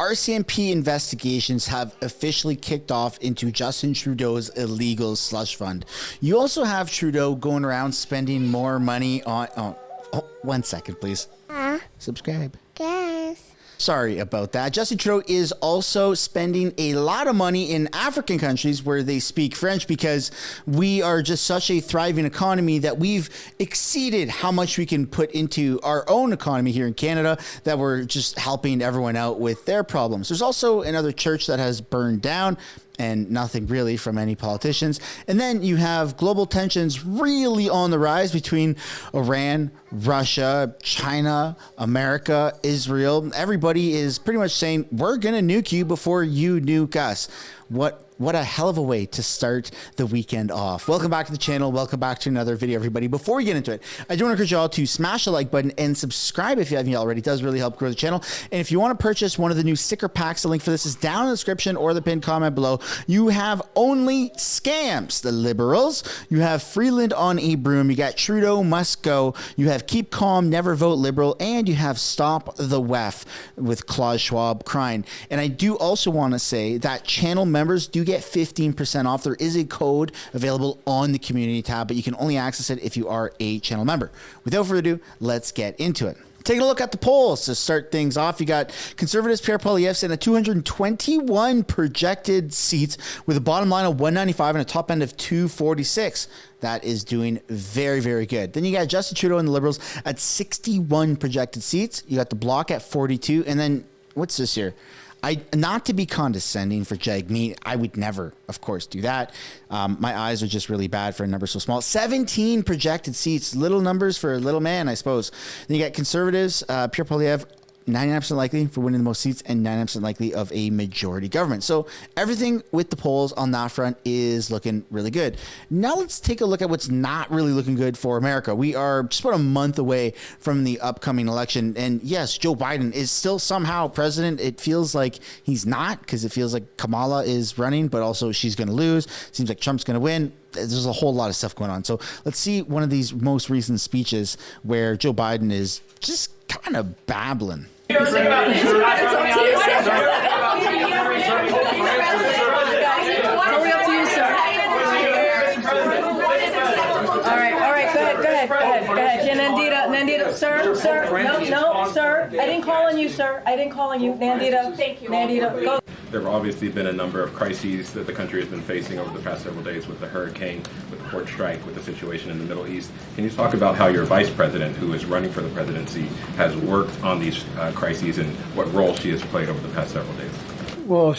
RCMP investigations have officially kicked off into Justin Trudeau's illegal slush fund. You also have Trudeau going around spending more money on... Oh, 1 second, please. Subscribe. Guys. Sorry about that. Justin Trudeau is also spending a lot of money in African countries where they speak French because we are just such a thriving economy that we've exceeded how much we can put into our own economy here in Canada, that we're just helping everyone out with their problems. There's also another church that has burned down, and nothing really from any politicians. And then you have global tensions really on the rise between Iran, Russia, China, America, Israel. Everybody is pretty much saying, we're going to nuke you before you nuke us. What a hell of a way to start the weekend off. Welcome back to the channel. Welcome back to another video, everybody. Before we get into it, I do want to encourage you all to smash the like button and subscribe if you haven't already. It does really help grow the channel. And if you want to purchase one of the new sticker packs, the link for this is down in the description or the pinned comment below. You have only scams, the Liberals. You have Freeland on a broom. You got Trudeau must go. You have Keep Calm, Never Vote Liberal. And you have Stop the WEF with Klaus Schwab crying. And I do also want to say that channel members do get 15% off. There is a code available on the community tab, but you can only access it if you are a channel member. Without further ado, let's get into it. Taking a look at the polls to start things off, you got Conservatives Pierre Poilievre sitting at 221 projected seats with a bottom line of 195 and a top end of 246. That is doing very, very good. Then you got Justin Trudeau and the Liberals at 61 projected seats. You got the Bloc at 42. And then what's this here? Not to be condescending for Jagmeet, I would never, of course, do that. My eyes are just really bad for a number so small. 17 projected seats, little numbers for a little man, I suppose. Then you got Conservatives, Pierre Poilievre, 99% likely for winning the most seats and 99% likely of a majority government. So everything with the polls on that front is looking really good. Now let's take a look at what's not really looking good for America. We are just about a month away from the upcoming election. And yes, Joe Biden is still somehow president. It feels like he's not, because it feels like Kamala is running, but also she's going to lose. Seems like Trump's going to win. There's a whole lot of stuff going on. So let's see one of these most recent speeches where Joe Biden is just kind of babbling. It's up to you, sir. Totally up to you, sir. All right, go ahead. Yeah, Nandita, sir, no, sir. I didn't call on you, sir. I didn't call on you. Nandita, thank you. Nandita, go. There have obviously been a number of crises that the country has been facing over the past several days, with the hurricane, with the port strike, with the situation in the Middle East. Can you talk about how your vice president, who is running for the presidency, has worked on these crises and what role she has played over the past several days? Well,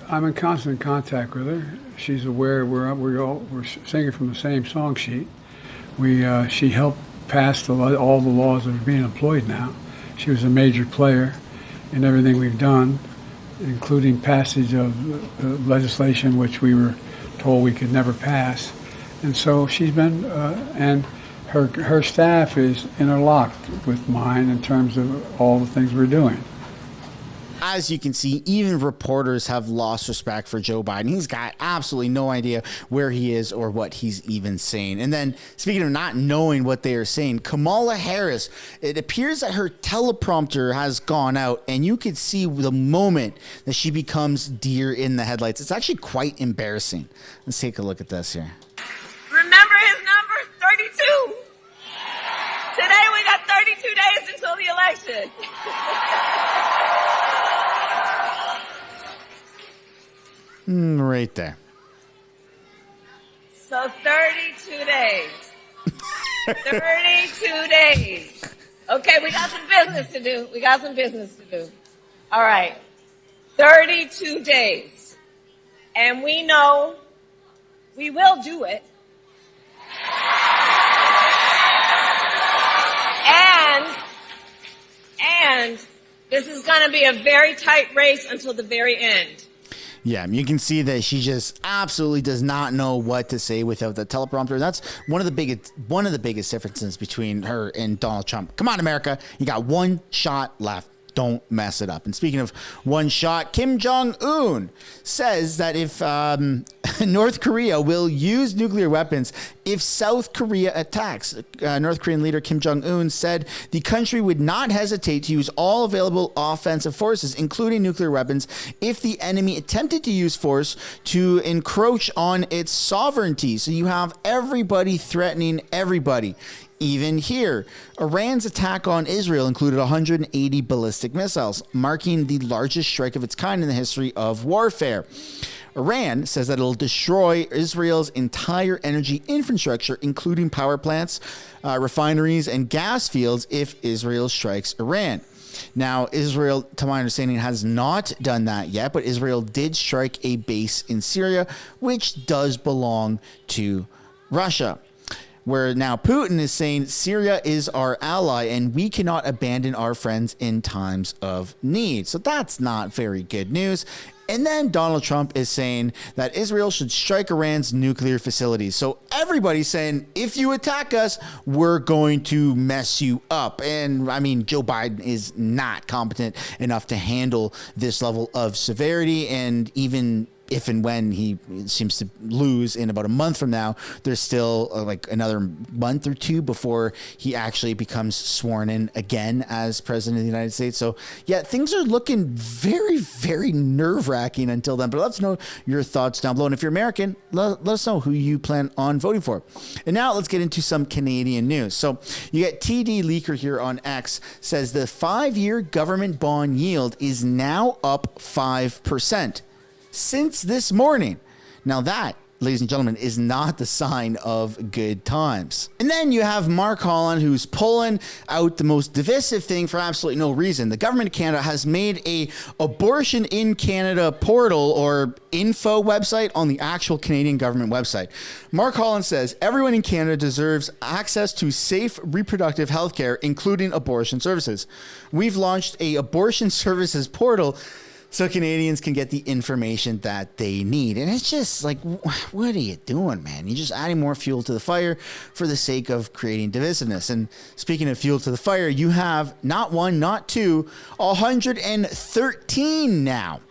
I'm in constant contact with her. She's aware we're singing from the same song sheet. She helped pass all the laws that are being employed now. She was a major player in everything we've done, including passage of legislation which we were told we could never pass. And so she's been, and her staff is interlocked with mine in terms of all the things we're doing. As you can see, even reporters have lost respect for Joe Biden. He's got absolutely no idea where he is or what he's even saying. And then, speaking of not knowing what they are saying, Kamala Harris, it appears that her teleprompter has gone out, and you could see the moment that she becomes deer in the headlights. It's actually quite embarrassing. Let's take a look at this here. Remember his number, 32. Today we got 32 days until the election. Right there. So 32 days. 32 days. Okay, we got some business to do. All right. 32 days. And we know we will do it. And this is going to be a very tight race until the very end. Yeah, you can see that she just absolutely does not know what to say without the teleprompter. That's one of the biggest differences between her and Donald Trump. Come on, America, you got one shot left. Don't mess it up. And speaking of one shot, Kim Jong-un says that if North Korea will use nuclear weapons if South Korea attacks. North Korean leader Kim Jong-un said the country would not hesitate to use all available offensive forces, including nuclear weapons, if the enemy attempted to use force to encroach on its sovereignty. So you have everybody threatening everybody. Even here, Iran's attack on Israel included 180 ballistic missiles, marking the largest strike of its kind in the history of warfare. Iran says that it'll destroy Israel's entire energy infrastructure, including power plants, refineries, and gas fields if Israel strikes Iran. Now, Israel, to my understanding, has not done that yet, but Israel did strike a base in Syria, which does belong to Russia. Where now Putin is saying Syria is our ally and we cannot abandon our friends in times of need. So that's not very good news. And then Donald Trump is saying that Israel should strike Iran's nuclear facilities. So everybody's saying, if you attack us, we're going to mess you up. And I mean, Joe Biden is not competent enough to handle this level of severity. And even if and when he seems to lose in about a month from now, there's still like another month or two before he actually becomes sworn in again as president of the United States. So yeah, things are looking very, very nerve-wracking until then. But let us know your thoughts down below. And if you're American, let us know who you plan on voting for. And now let's get into some Canadian news. So you get TD Leaker here on X says the 5-year government bond yield is now up 5%. Since this morning. Now that, ladies and gentlemen, is not the sign of good times. And then you have Mark Holland, who's pulling out the most divisive thing for absolutely no reason. The government of Canada has made a Abortion in Canada portal or info website on the actual Canadian government website. Mark Holland says everyone in Canada deserves access to safe reproductive health care, including abortion services. We've launched a abortion services portal so Canadians can get the information that they need. And it's just like, what are you doing, man? You're just adding more fuel to the fire for the sake of creating divisiveness. And speaking of fuel to the fire, you have not one, not two, 113 now.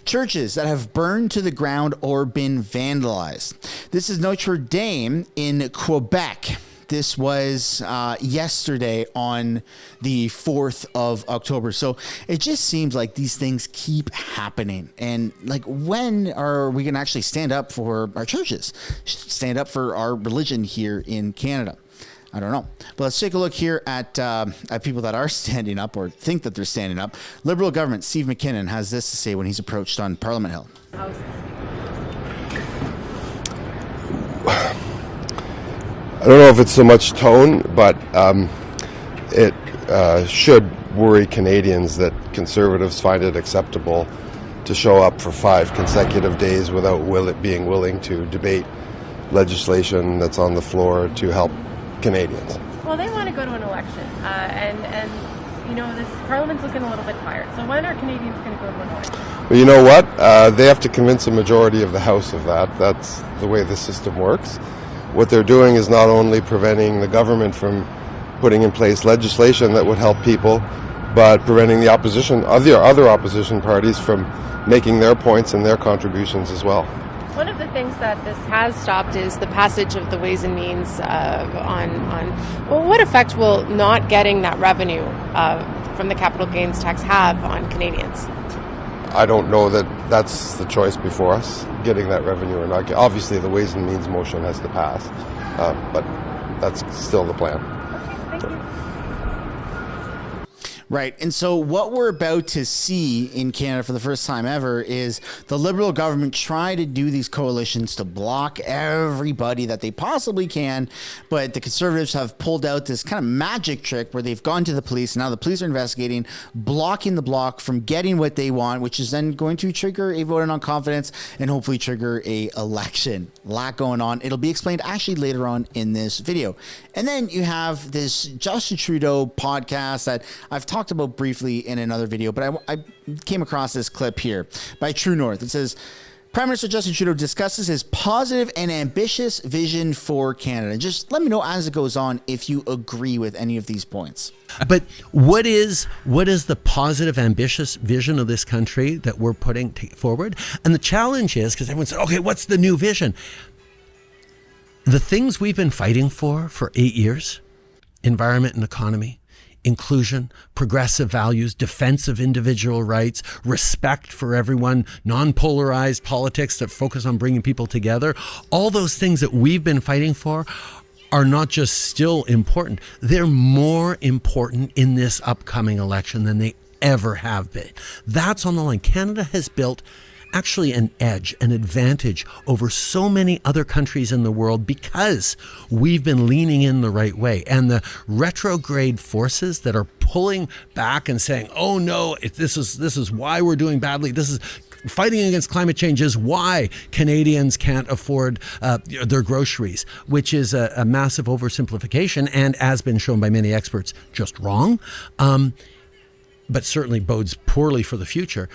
Churches that have burned to the ground or been vandalized. This is Notre Dame in Quebec. This was yesterday on the 4th of October. So it just seems like these things keep happening. And like, when are we going to actually stand up for our churches? Stand up for our religion here in Canada? I don't know. But let's take a look here at people that are standing up or think that they're standing up. Liberal government Steve McKinnon has this to say when he's approached on Parliament Hill. I don't know if it's so much tone, but it should worry Canadians that Conservatives find it acceptable to show up for 5 consecutive days without being willing to debate legislation that's on the floor to help Canadians. Well, they want to go to an election, and you know, this Parliament's looking a little bit tired. So when are Canadians going to go to an election? Well, you know what? They have to convince a majority of the House of that. That's the way the system works. What they're doing is not only preventing the government from putting in place legislation that would help people, but preventing the opposition, other opposition parties from making their points and their contributions as well. One of the things that this has stopped is the passage of the Ways and Means well, what effect will not getting that revenue from the capital gains tax have on Canadians? I don't know that that's the choice before us, getting that revenue or not. Obviously, the Ways and Means motion has to pass, but that's still the plan. Okay, thank you. Right. And so what we're about to see in Canada for the first time ever is the Liberal government try to do these coalitions to block everybody that they possibly can. But the Conservatives have pulled out this kind of magic trick where they've gone to the police. Now the police are investigating, blocking the bloc from getting what they want, which is then going to trigger a vote of non-confidence and hopefully trigger a election. A lot going on. It'll be explained actually later on in this video. And then you have this Justin Trudeau podcast that I've talked about briefly in another video, but I came across this clip here by True North. It says, Prime Minister Justin Trudeau discusses his positive and ambitious vision for Canada. Just let me know as it goes on if you agree with any of these points. But what is the positive, ambitious vision of this country that we're putting forward? And the challenge is, because everyone said, okay, what's the new vision? The things we've been fighting for 8 years, environment and economy, inclusion, progressive values, defense of individual rights, respect for everyone, non-polarized politics that focus on bringing people together, all those things that we've been fighting for are not just still important, they're more important in this upcoming election than they ever have been. That's on the line. Canada has built actually an edge, an advantage over so many other countries in the world because we've been leaning in the right way. And the retrograde forces that are pulling back and saying, oh no, this is why we're doing badly, this is fighting against climate change is why Canadians can't afford their groceries, which is a massive oversimplification and, as been shown by many experts, just wrong, but certainly bodes poorly for the future.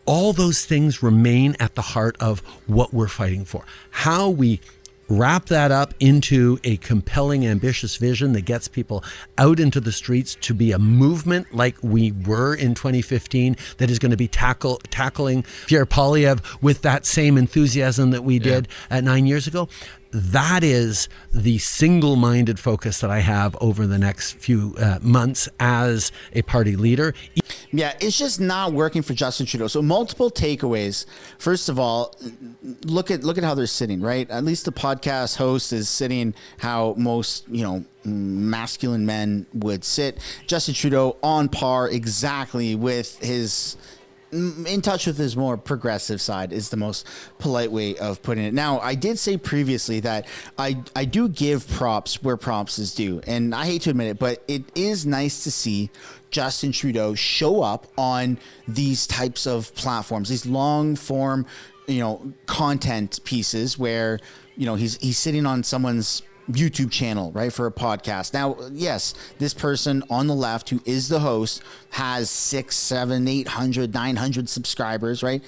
All those things remain at the heart of what we're fighting for. How we wrap that up into a compelling, ambitious vision that gets people out into the streets to be a movement like we were in 2015 that is going to be tackling Pierre Poilievre with that same enthusiasm that we did 9 years ago. That is the single-minded focus that I have over the next few months as a party leader. Yeah, it's just not working for Justin Trudeau. So multiple takeaways. First of all, look at how they're sitting, right? At least the podcast host is sitting how most, masculine men would sit. Justin Trudeau on par exactly with his, in touch with his more progressive side is the most polite way of putting it. Now, I did say previously that I do give props where props is due, and I hate to admit it, but it is nice to see Justin Trudeau show up on these types of platforms, these long form, content pieces where, he's sitting on someone's YouTube channel, right, for a podcast. Now, yes, this person on the left who is the host has 600, 700, 800, 900 subscribers, right?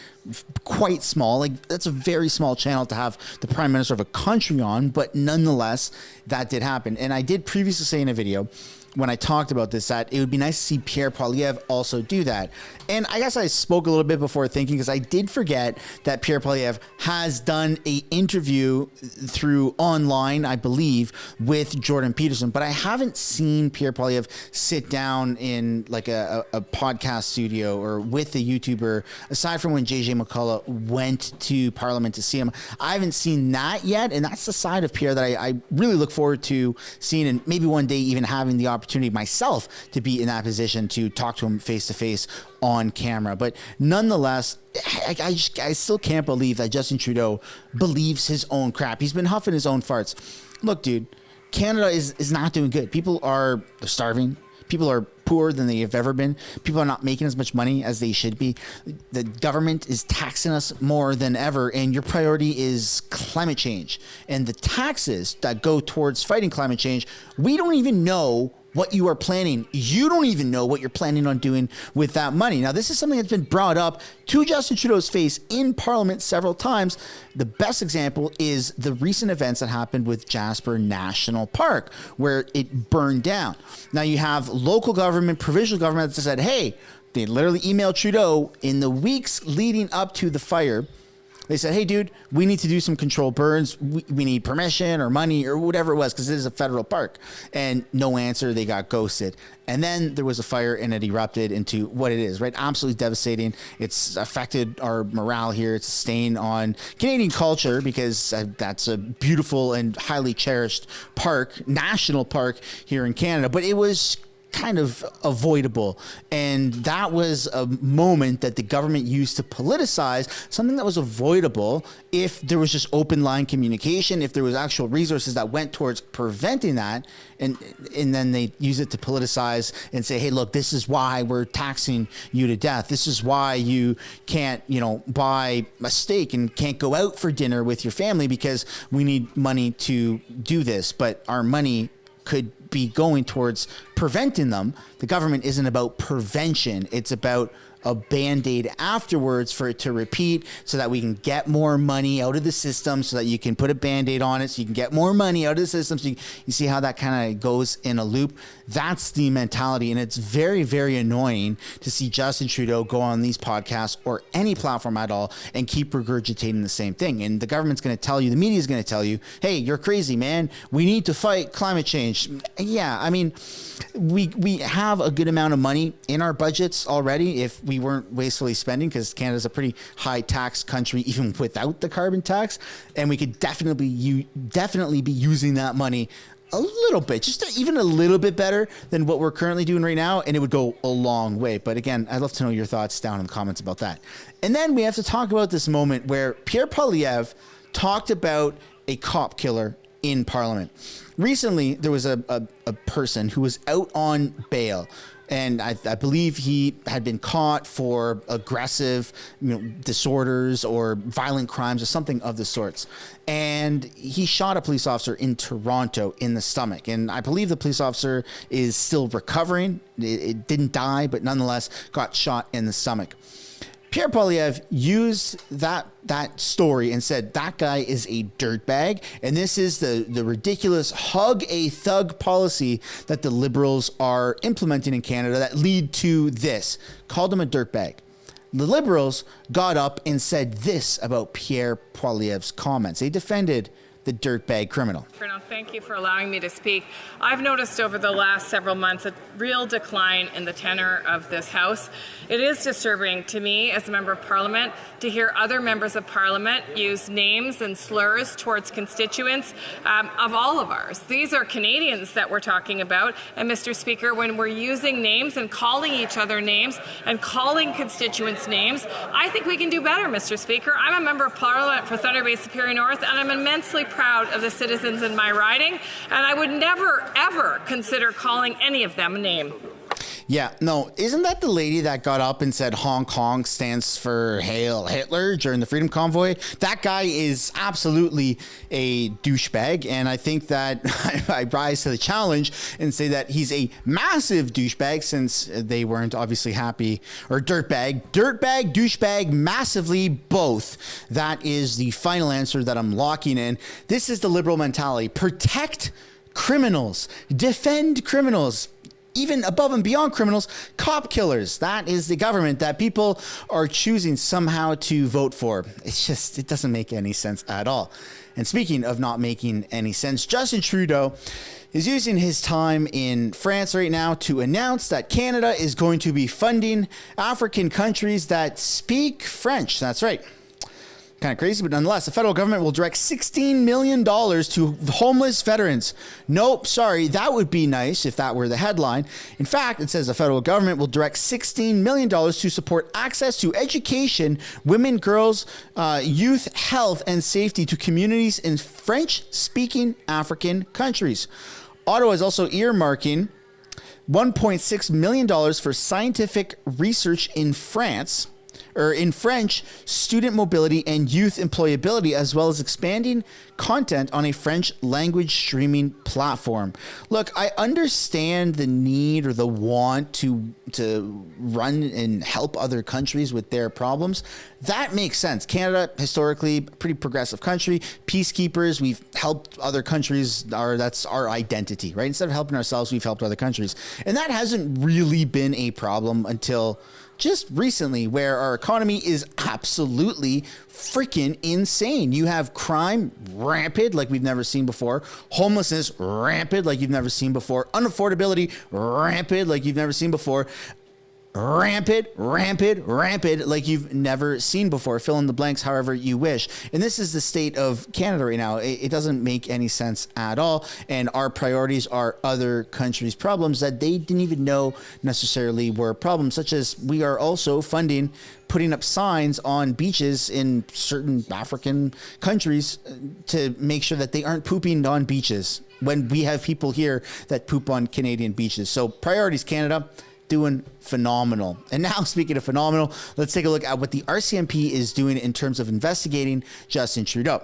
Quite small. Like, that's a very small channel to have the prime minister of a country on, but nonetheless, that did happen. And I did previously say in a video when I talked about this that it would be nice to see Pierre Poilievre also do that. And I guess I spoke a little bit before thinking, because I did forget that Pierre Poilievre has done a interview through online, I believe, with Jordan Peterson, but I haven't seen Pierre Poilievre sit down in like a podcast studio or with a YouTuber, aside from when JJ McCullough went to Parliament to see him. I haven't seen that yet, and that's the side of Pierre that I really look forward to seeing, and maybe one day even having the opportunity myself to be in that position to talk to him face to face on camera. But nonetheless, I still can't believe that Justin Trudeau believes his own crap. He's been huffing his own farts. Look, dude, Canada is not doing good. They're starving. People are poorer than they have ever been. People are not making as much money as they should be. The government is taxing us more than ever, and your priority is climate change. And the taxes that go towards fighting climate change, we don't even know what you are planning. You don't even know what you're planning on doing with that money. Now, this is something that's been brought up to Justin Trudeau's face in Parliament several times. The best example is the recent events that happened with Jasper National Park, where it burned down. Now, you have local government, provincial government that said, hey, they literally emailed Trudeau in the weeks leading up to the fire. They said, hey, dude, we need to do some controlled burns. We need permission or money or whatever it was, because it is a federal park. And no answer. They got ghosted. And then there was a fire and it erupted into what it is, right? Absolutely devastating. It's affected our morale here. It's a stain on Canadian culture, because that's a beautiful and highly cherished park, national park here in Canada. But it was kind of avoidable, and that was a moment that the government used to politicize something that was avoidable if there was just open line communication, if there was actual resources that went towards preventing that, and then they use it to politicize and say, hey, look, this is why we're taxing you to death. This is why you can't, buy a steak and can't go out for dinner with your family, because we need money to do this, but our money could be going towards preventing them. The government isn't about prevention. It's about a Band-Aid afterwards for it to repeat so that we can get more money out of the system, so that you can put a Band-Aid on it so you can get more money out of the system. So you see how that kind of goes in a loop. That's the mentality. And it's very, very annoying to see Justin Trudeau go on these podcasts or any platform at all and keep regurgitating the same thing. And the government's going to tell you, the media is going to tell you, hey, you're crazy, man. We need to fight climate change. Yeah, I mean, we have a good amount of money in our budgets already if we weren't wastefully spending, because Canada's a pretty high tax country even without the carbon tax. And we could definitely be using that money a little bit, just even a little bit better than what we're currently doing right now, and it would go a long way. But again, I'd love to know your thoughts down in the comments about that. And then we have to talk about this moment where Pierre Poilievre talked about a cop killer in Parliament. Recently, there was a person who was out on bail, and I believe he had been caught for aggressive, disorders or violent crimes or something of the sorts. And he shot a police officer in Toronto in the stomach. And I believe the police officer is still recovering. It didn't die, but nonetheless got shot in the stomach. Pierre Poilievre used that story and said that guy is a dirtbag, and this is the ridiculous hug a thug policy that the Liberals are implementing in Canada that lead to this. Called him a dirtbag. The Liberals got up and said this about Pierre Poilievre's comments. They defended the dirtbag criminal. Thank you for allowing me to speak. I've noticed over the last several months a real decline in the tenor of this House. It is disturbing to me as a member of Parliament to hear other members of Parliament use names and slurs towards constituents of all of ours. These are Canadians that we're talking about. And Mr. Speaker, when we're using names and calling each other names and calling constituents names, I think we can do better, Mr. Speaker. I'm a member of Parliament for Thunder Bay Superior North, and I'm immensely proud of the citizens in my riding, and I would never, ever consider calling any of them a name. Yeah, no, isn't that the lady that got up and said Hong Kong stands for Hail Hitler during the Freedom Convoy? That guy is absolutely a douchebag, and I think that I rise to the challenge and say that he's a massive douchebag, since they weren't obviously happy, or dirtbag, douchebag, massively both. That is the final answer that I'm locking in. This is the Liberal mentality. Protect criminals, defend criminals, even above and beyond criminals, cop killers. That is the government that people are choosing somehow to vote for. It doesn't make any sense at all. And speaking of not making any sense, Justin Trudeau is using his time in France right now to announce that Canada is going to be funding African countries that speak French. That's right. Kind of crazy, but nonetheless, the federal government will direct $16 million to homeless veterans. Nope, sorry, that would be nice if that were the headline. In fact, it says the federal government will direct $16 million to support access to education, women, girls, youth, health, and safety to communities in French-speaking African countries. Ottawa is also earmarking $1.6 million for scientific research in France, or in French, student mobility and youth employability, as well as expanding content on a French language streaming platform. Look, I understand the need or the want to run and help other countries with their problems. That makes sense. Canada, historically, a pretty progressive country. Peacekeepers, we've helped other countries. That's our identity, right? Instead of helping ourselves, we've helped other countries. And that hasn't really been a problem until just recently, where our economy is absolutely freaking insane. You have crime rampant like we've never seen before, homelessness rampant like you've never seen before, unaffordability rampant like you've never seen before, rampant like you've never seen before. Fill in the blanks however you wish. And this is the state of Canada right now. It doesn't make any sense at all. And our priorities are other countries' problems that they didn't even know necessarily were problems, such as we are also funding putting up signs on beaches in certain African countries to make sure that they aren't pooping on beaches when we have people here that poop on Canadian beaches. So priorities, Canada, doing phenomenal. And now, speaking of phenomenal, let's take a look at what the RCMP is doing in terms of investigating Justin Trudeau.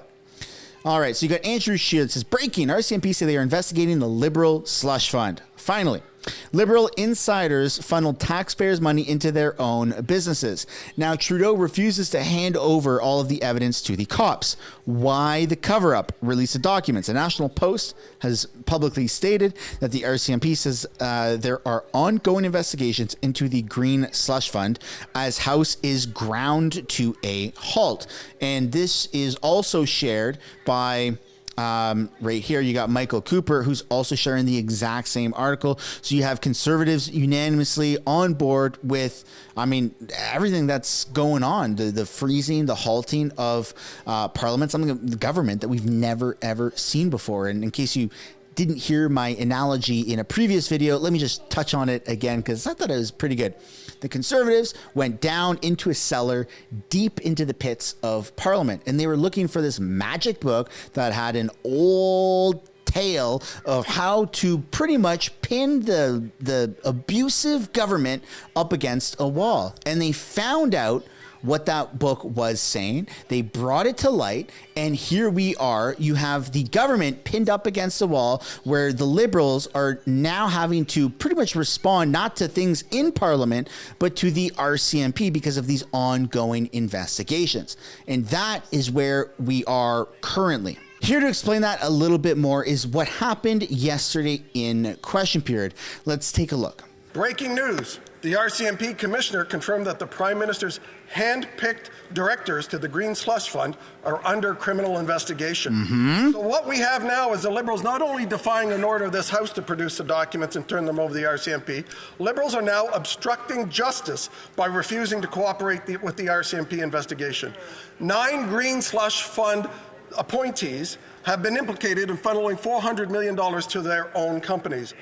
All right, so you got Andrew Scheer. It says, breaking, RCMP say they are investigating the Liberal slush fund. Finally, Liberal insiders funneled taxpayers' money into their own businesses. Now, Trudeau refuses to hand over all of the evidence to the cops. Why the cover-up? Release of documents. The National Post has publicly stated that the RCMP says there are ongoing investigations into the Green Slush Fund as House is ground to a halt. And this is also shared by... right here, you got Michael Cooper, who's also sharing the exact same article. So you have Conservatives unanimously on board with, everything that's going on, the freezing, the halting of Parliament, something the government that we've never, ever seen before. And in case you didn't hear my analogy in a previous video, let me just touch on it again, because I thought it was pretty good. The Conservatives went down into a cellar deep into the pits of Parliament, and they were looking for this magic book that had an old tale of how to pretty much pin the abusive government up against a wall. And they found out what that book was saying. They brought it to light, and here we are. You have the government pinned up against the wall, where the Liberals are now having to pretty much respond not to things in Parliament, but to the RCMP because of these ongoing investigations. And that is where we are currently. Here to explain that a little bit more is what happened yesterday in question period. Let's take a look. Breaking news. The RCMP Commissioner confirmed that the Prime Minister's hand-picked directors to the Green Slush Fund are under criminal investigation. So what we have now is the Liberals not only defying an order of this House to produce the documents and turn them over to the RCMP, Liberals are now obstructing justice by refusing to cooperate with the RCMP investigation. 9 Green Slush Fund appointees have been implicated in funneling $400 million to their own companies.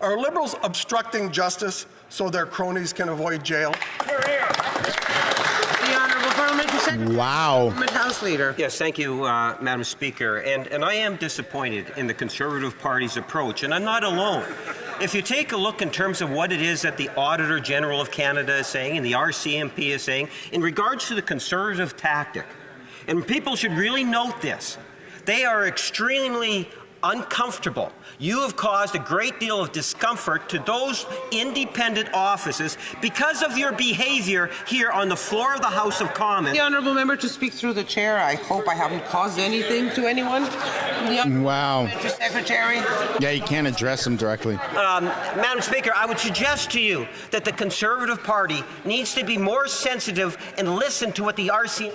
Are Liberals obstructing justice so their cronies can avoid jail? The Honourable Parliamentary Secretary. Wow. House Leader. Yes, thank you, Madam Speaker. And I am disappointed in the Conservative Party's approach, and I'm not alone. If you take a look in terms of what it is that the Auditor General of Canada is saying and the RCMP is saying in regards to the Conservative tactic, and people should really note this, they are extremely uncomfortable. You have caused a great deal of discomfort to those independent offices because of your behavior here on the floor of the House of Commons. The Honourable Member to speak through the chair. I hope I haven't caused anything to anyone. Wow. Mr. Secretary. Yeah, you can't address them directly. Madam Speaker, I would suggest to you that the Conservative Party needs to be more sensitive and listen to what the RCMP.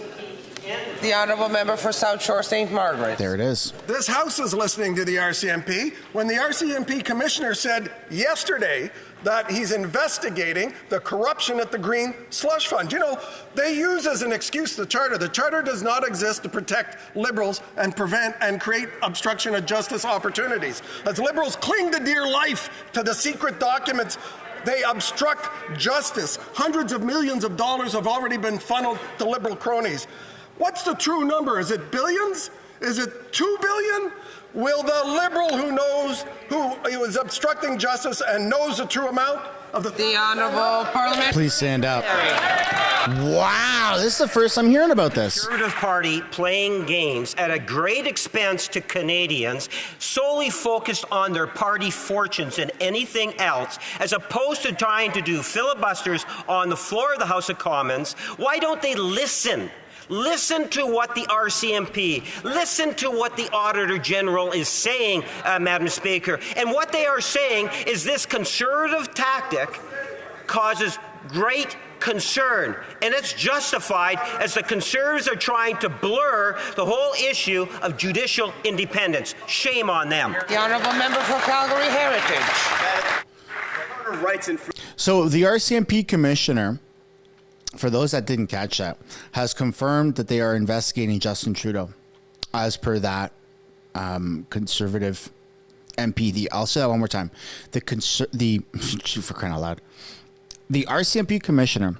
The Honourable Member for South Shore St. Margaret. There it is. This House is listening to the RCMP when the RCMP Commissioner said yesterday that he's investigating the corruption at the Green Slush Fund. You know, they use as an excuse the Charter. The Charter does not exist to protect Liberals and prevent and create obstruction of justice opportunities. As Liberals cling to dear life to the secret documents, they obstruct justice. Hundreds of millions of dollars have already been funneled to Liberal cronies. What's the true number? Is it billions? Is it 2 billion? Will the Liberal who is obstructing justice and knows the true amount of the Honourable Parliament. Please stand up. Wow, this is the first I'm hearing about this. Conservative Party playing games at a great expense to Canadians, solely focused on their party fortunes and anything else, as opposed to trying to do filibusters on the floor of the House of Commons. Why don't they listen? Listen to what the RCMP, listen to what the Auditor General is saying, Madam Speaker. And what they are saying is this Conservative tactic causes great concern, and it's justified as the Conservatives are trying to blur the whole issue of judicial independence. Shame on them. The Honourable Member for Calgary Heritage. So the RCMP Commissioner, for those that didn't catch that, has confirmed that they are investigating Justin Trudeau, as per that Conservative MP. I'll say that one more time. For crying out loud, the RCMP Commissioner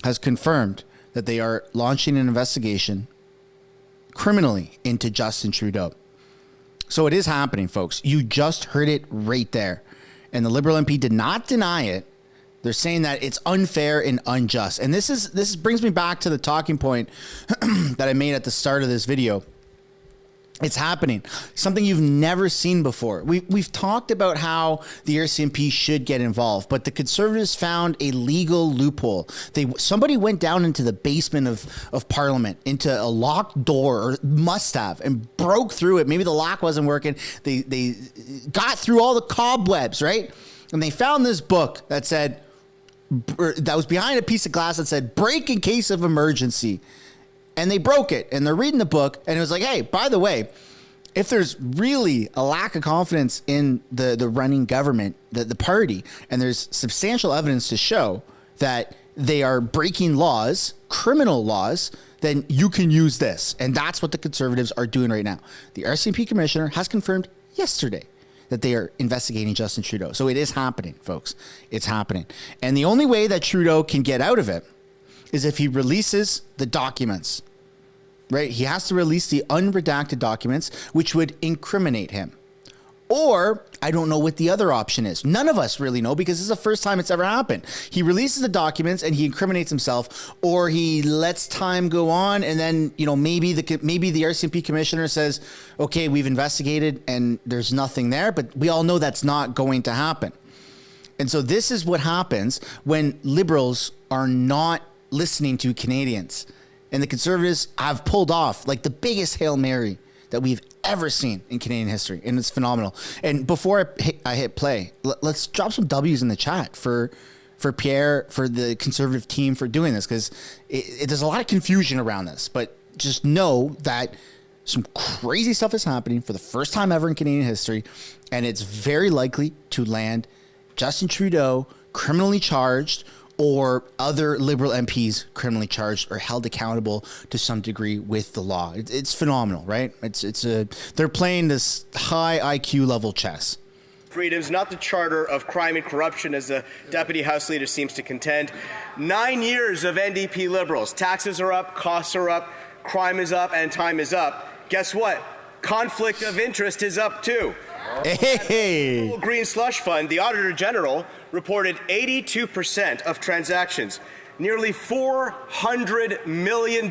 has confirmed that they are launching an investigation criminally into Justin Trudeau. So it is happening, folks. You just heard it right there. And the Liberal MP did not deny it. They're saying that it's unfair and unjust. And this brings me back to the talking point that I made at the start of this video. It's happening. Something you've never seen before. We've talked about how the RCMP should get involved, but the Conservatives found a legal loophole. Somebody went down into the basement of Parliament, into a locked door, or must have, and broke through it. Maybe the lock wasn't working. They got through all the cobwebs, right? And they found this book that said, that was behind a piece of glass that said, "Break in case of emergency." And they broke it, and they're reading the book, and it was like, hey, by the way, if there's really a lack of confidence in the running government, the party, and there's substantial evidence to show that they are breaking laws, criminal laws, then you can use this. And that's what the Conservatives are doing right now. The RCMP commissioner has confirmed yesterday that they are investigating Justin Trudeau. So it is happening, folks. It's happening. And the only way that Trudeau can get out of it is if he releases the documents, right? He has to release the unredacted documents, which would incriminate him. Or I don't know what the other option is. None of us really know, because this is the first time it's ever happened. He releases the documents and he incriminates himself, or he lets time go on, and then, you know, maybe the RCMP commissioner says, okay, we've investigated and there's nothing there, but we all know that's not going to happen. And so this is what happens when Liberals are not listening to Canadians. And the Conservatives have pulled off like the biggest Hail Mary that we've ever seen in Canadian history. And it's phenomenal. And before I hit play, let's drop some W's in the chat for Pierre, for the Conservative team, for doing this, because there's a lot of confusion around this. But just know that some crazy stuff is happening for the first time ever in Canadian history. And it's very likely to land Justin Trudeau criminally charged, or other Liberal MPs criminally charged or held accountable to some degree with the law. It's phenomenal, right? They're playing this high IQ level chess. Freedoms, not the charter of crime and corruption, as the Deputy House Leader seems to contend. 9 years of NDP Liberals. Taxes are up, costs are up, crime is up, and time is up. Guess what? Conflict of interest is up too. Hey. Green Slush Fund, the Auditor General reported 82% of transactions, nearly $400 million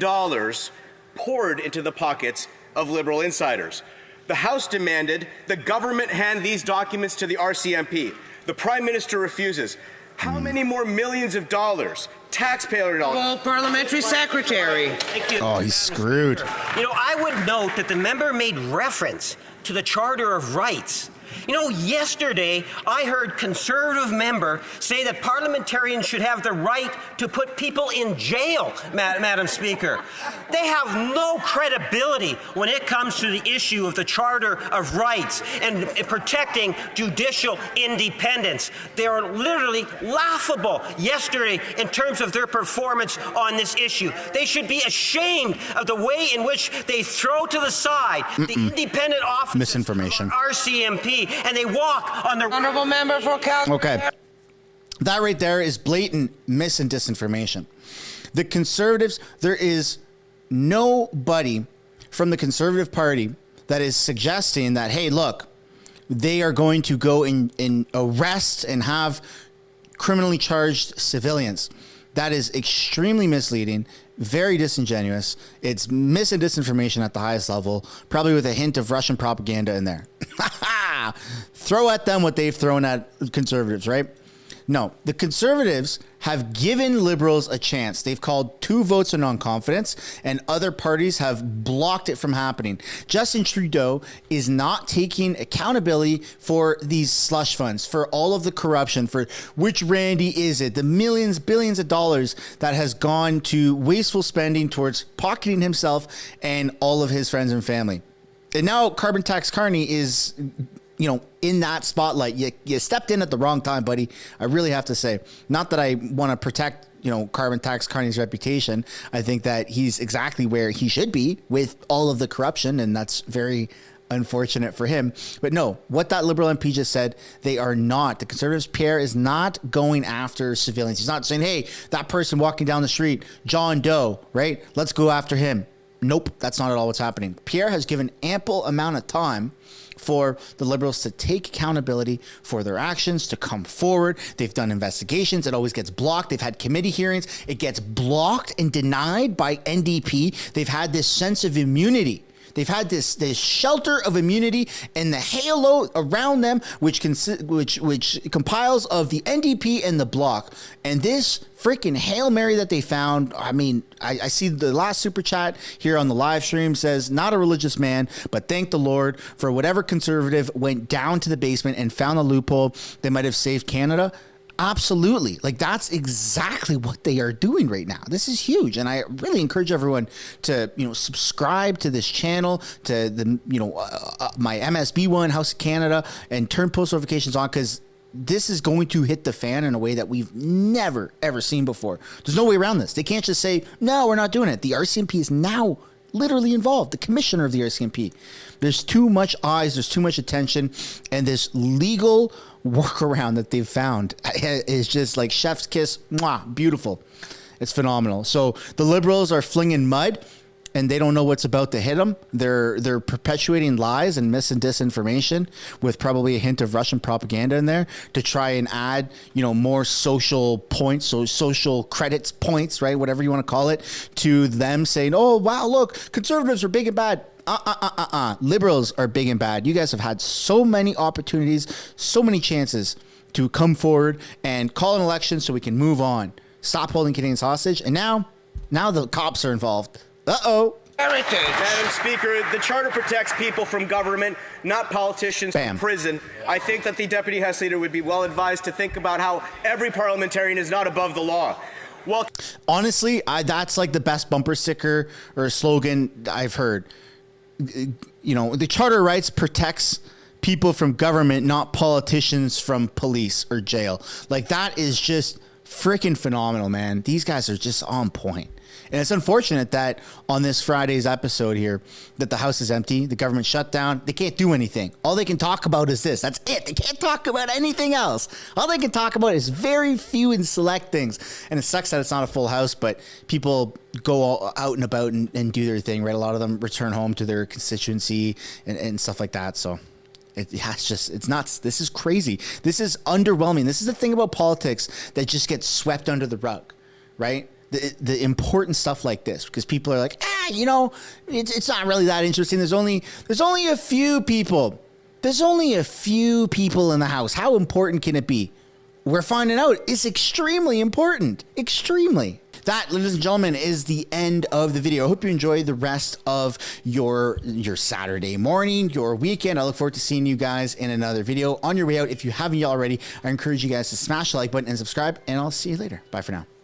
poured into the pockets of Liberal insiders. The House demanded the government hand these documents to the RCMP. The Prime Minister refuses. How many more millions of dollars, taxpayer dollars? Well, Parliamentary Secretary. Thank you. Oh, he's screwed. You know, I would note that the member made reference to the Charter of Rights. You know, yesterday I heard Conservative member say that parliamentarians should have the right to put people in jail, Madam Speaker. They have no credibility when it comes to the issue of the Charter of Rights and protecting judicial independence. They are literally laughable yesterday in terms of their performance on this issue. They should be ashamed of the way in which they throw to the side the independent office misinformation RCMP, and they walk on the Honourable Member for Calgary. Okay. That right there is blatant mis and disinformation. The Conservatives, there is nobody from the Conservative Party that is suggesting that, hey, look, they are going to go and arrest and have criminally charged civilians. That is extremely misleading, very disingenuous. It's mis and disinformation at the highest level, probably with a hint of Russian propaganda in there. Throw at them what they've thrown at Conservatives, right? No, the Conservatives have given Liberals a chance. They've called 2 votes of non-confidence, and other parties have blocked it from happening. Justin Trudeau is not taking accountability for these slush funds, for all of the corruption, for which Randy is it, the millions, billions of dollars that has gone to wasteful spending towards pocketing himself and all of his friends and family. And now Carbon Tax Carney is, you know, in that spotlight. You stepped in at the wrong time, buddy. I really have to say. Not that I want to protect, you know, Carbon Tax Carney's reputation. I think that he's exactly where he should be with all of the corruption, and that's very unfortunate for him. But no, what that Liberal MP just said, they are not. The Conservatives, Pierre, is not going after civilians. He's not saying, hey, that person walking down the street, John Doe, right? Let's go after him. Nope, that's not at all what's happening. Pierre has given ample amount of time for the Liberals to take accountability for their actions, to come forward. They've done investigations. It always gets blocked. They've had committee hearings. It gets blocked and denied by NDP. They've had this sense of immunity They've had this shelter of immunity and the halo around them, which compiles of the NDP and the Bloc. And this freaking Hail Mary that they found, I mean, I see the last super chat here on the live stream says, not a religious man, but thank the Lord for whatever Conservative went down to the basement and found a loophole that might have saved Canada. Absolutely. Like, that's exactly what they are doing right now. This is huge. And I really encourage everyone to, subscribe to this channel, to the, my MSB one, House of Canada, and turn post notifications on, because this is going to hit the fan in a way that we've never, ever seen before. There's no way around this. They can't just say, no, we're not doing it. The RCMP is now literally involved. The commissioner of the RCMP. There's too much eyes. There's too much attention. And this legal workaround that they've found is just like chef's kiss. Mwah, beautiful. It's phenomenal. So the Liberals are flinging mud, and they don't know what's about to hit them. They're perpetuating lies and mis and disinformation with probably a hint of Russian propaganda in there to try and add, more social points, so social credits points, right? Whatever you want to call it, to them saying, oh, wow, look, Conservatives are big and bad. Liberals are big and bad. You guys have had so many opportunities, so many chances to come forward and call an election so we can move on. Stop holding Canadians hostage. And now the cops are involved. Uh-oh. Madam Speaker, the Charter protects people from government, not politicians from prison. I think that the Deputy House Leader would be well advised to think about how every parliamentarian is not above the law. Well, honestly, that's like the best bumper sticker or slogan I've heard. The Charter rights protects people from government, not politicians from police or jail. Like, that is just freaking phenomenal, man. These guys are just on point. And it's unfortunate that on this Friday's episode here, that the House is empty, the government shut down, they can't do anything. All they can talk about is this. That's it. They can't talk about anything else. All they can talk about is very few and select things. And it sucks that it's not a full house, but people go all out and about and do their thing, right? A lot of them return home to their constituency and stuff like that. So it's nuts. This is crazy. This is underwhelming. This is the thing about politics that just gets swept under the rug, right? The important stuff like this, because people are like, it's not really that interesting. There's only a few people. There's only a few people in the House. How important can it be? We're finding out it's extremely important. Extremely. That, ladies and gentlemen, is the end of the video. I hope you enjoy the rest of your Saturday morning, your weekend. I look forward to seeing you guys in another video. On your way out, if you haven't yet already, I encourage you guys to smash the like button and subscribe, and I'll see you later. Bye for now.